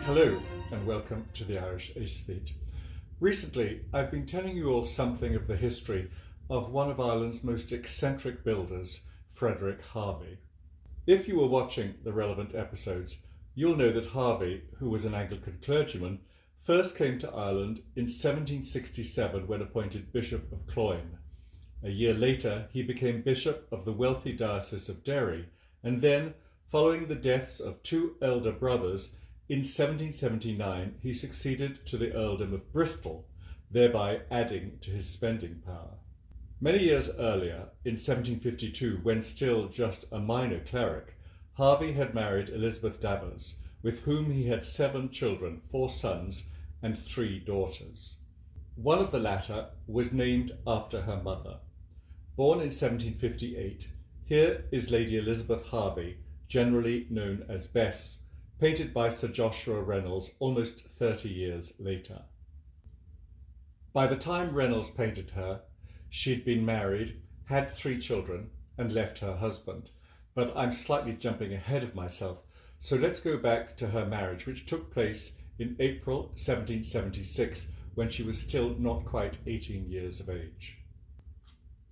Hello and welcome to the Irish Aesthete. Recently I've been telling you all something of the history of one of Ireland's most eccentric builders, Frederick Harvey. If you were watching the relevant episodes, you'll know that Harvey, who was an Anglican clergyman, first came to Ireland in 1767 when appointed Bishop of Cloyne. A year later he became Bishop of the wealthy Diocese of Derry, and then, following the deaths of two elder brothers, in 1779 he succeeded to the earldom of Bristol, thereby adding to his spending power. Many years earlier, in 1752, when still just a minor cleric, Harvey had married Elizabeth Davers, with whom he had 7 children, 4 sons and 3 daughters. One of the latter was named after her mother. Born in 1758, here is Lady Elizabeth Harvey, generally known as Bess, painted by Sir Joshua Reynolds almost 30 years later. By the time Reynolds painted her, she'd been married, had 3 children, and left her husband. But I'm slightly jumping ahead of myself, so let's go back to her marriage, which took place in April 1776, when she was still not quite 18 years of age.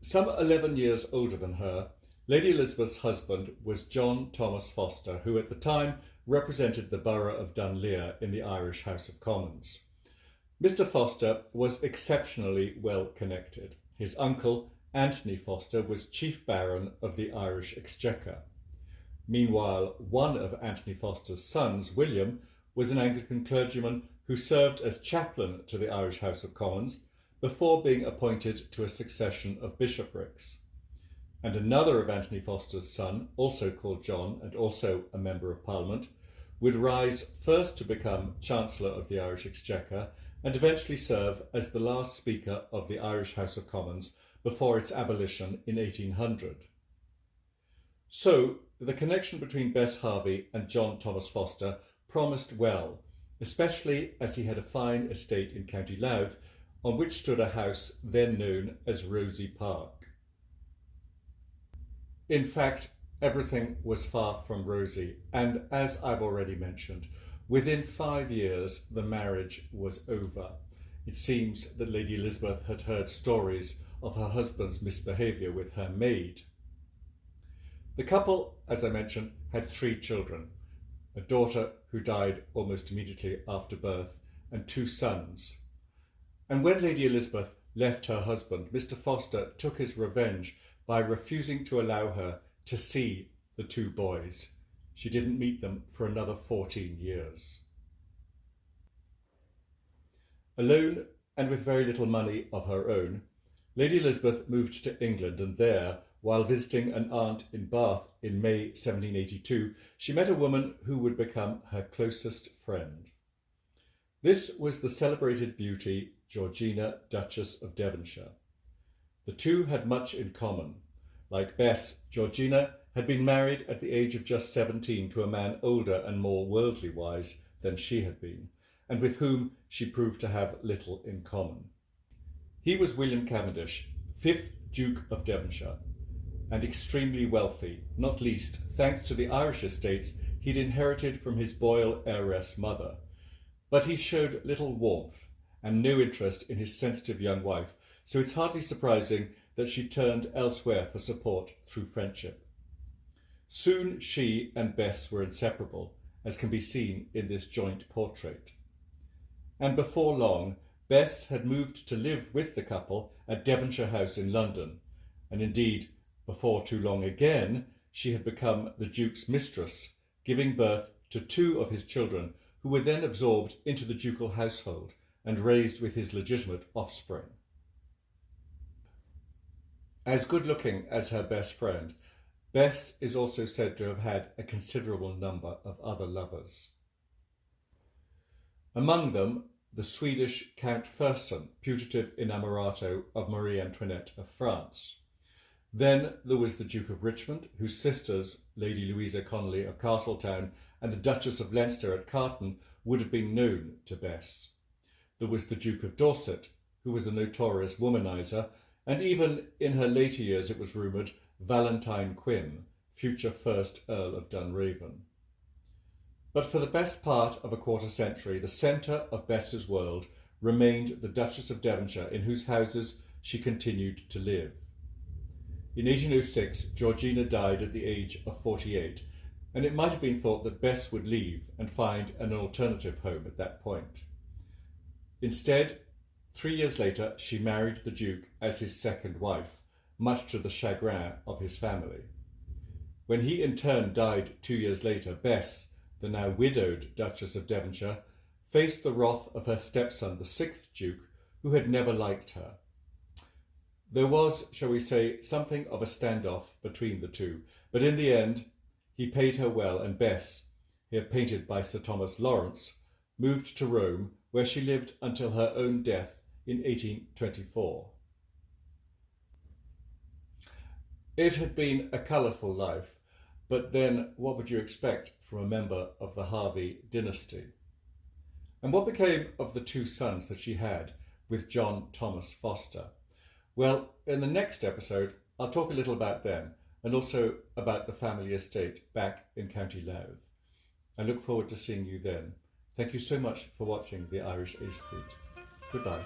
Some 11 years older than her, Lady Elizabeth's husband was John Thomas Foster, who at the time represented the borough of Dunleer in the Irish House of Commons. Mr. Foster was exceptionally well connected. His uncle, Anthony Foster, was Chief Baron of the Irish Exchequer. Meanwhile, one of Anthony Foster's sons, William, was an Anglican clergyman who served as chaplain to the Irish House of Commons before being appointed to a succession of bishoprics. And another of Anthony Foster's son, also called John and also a Member of Parliament, would rise first to become Chancellor of the Irish Exchequer and eventually serve as the last Speaker of the Irish House of Commons before its abolition in 1800. So, the connection between Bess Harvey and John Thomas Foster promised well, especially as he had a fine estate in County Louth on which stood a house then known as Rosy Park. In fact, everything was far from rosy, and as I've already mentioned, within 5 years the marriage was over. It seems that Lady Elizabeth had heard stories of her husband's misbehaviour with her maid. The couple, as I mentioned, had 3 children, a daughter who died almost immediately after birth, and 2 sons. And when Lady Elizabeth left her husband, Mr. Foster took his revenge by refusing to allow her to see the 2 boys. She didn't meet them for another 14 years. Alone and with very little money of her own, Lady Elizabeth moved to England, and there, while visiting an aunt in Bath in May 1782, she met a woman who would become her closest friend. This was the celebrated beauty Georgina, Duchess of Devonshire. The two had much in common. Like Bess, Georgina had been married at the age of just 17 to a man older and more worldly wise than she had been, and with whom she proved to have little in common. He was William Cavendish, 5th Duke of Devonshire, and extremely wealthy, not least thanks to the Irish estates he'd inherited from his Boyle heiress mother. But he showed little warmth and no interest in his sensitive young wife, so it's hardly surprising that she turned elsewhere for support through friendship. Soon she and Bess were inseparable, as can be seen in this joint portrait. And before long, Bess had moved to live with the couple at Devonshire House in London, and indeed, before too long again, she had become the Duke's mistress, giving birth to 2 of his children, who were then absorbed into the ducal household and raised with his legitimate offspring. As good-looking as her best friend, Bess is also said to have had a considerable number of other lovers. Among them, the Swedish Count Fersen, putative inamorato of Marie Antoinette of France. Then there was the Duke of Richmond, whose sisters, Lady Louisa Connolly of Castletown and the Duchess of Leinster at Carton, would have been known to Bess. There was the Duke of Dorset, who was a notorious womaniser, and even in her later years, it was rumoured, Valentine Quin, future first Earl of Dunraven. But for the best part of a quarter century, the centre of Bess's world remained the Duchess of Devonshire, in whose houses she continued to live. In 1806, Georgina died at the age of 48, and it might have been thought that Bess would leave and find an alternative home at that point. Instead, 3 years later, she married the Duke as his second wife, much to the chagrin of his family. When he in turn died 2 years later, Bess, the now widowed Duchess of Devonshire, faced the wrath of her stepson, the sixth Duke, who had never liked her. There was, shall we say, something of a standoff between the two, but in the end he paid her well, and Bess, here painted by Sir Thomas Lawrence, moved to Rome, where she lived until her own death in 1824. It had been a colourful life, but then what would you expect from a member of the Harvey dynasty? And what became of the two sons that she had with John Thomas Foster? Well, in the next episode, I'll talk a little about them and also about the family estate back in County Louth. I look forward to seeing you then. Thank you so much for watching The Irish Aesthete. Goodbye.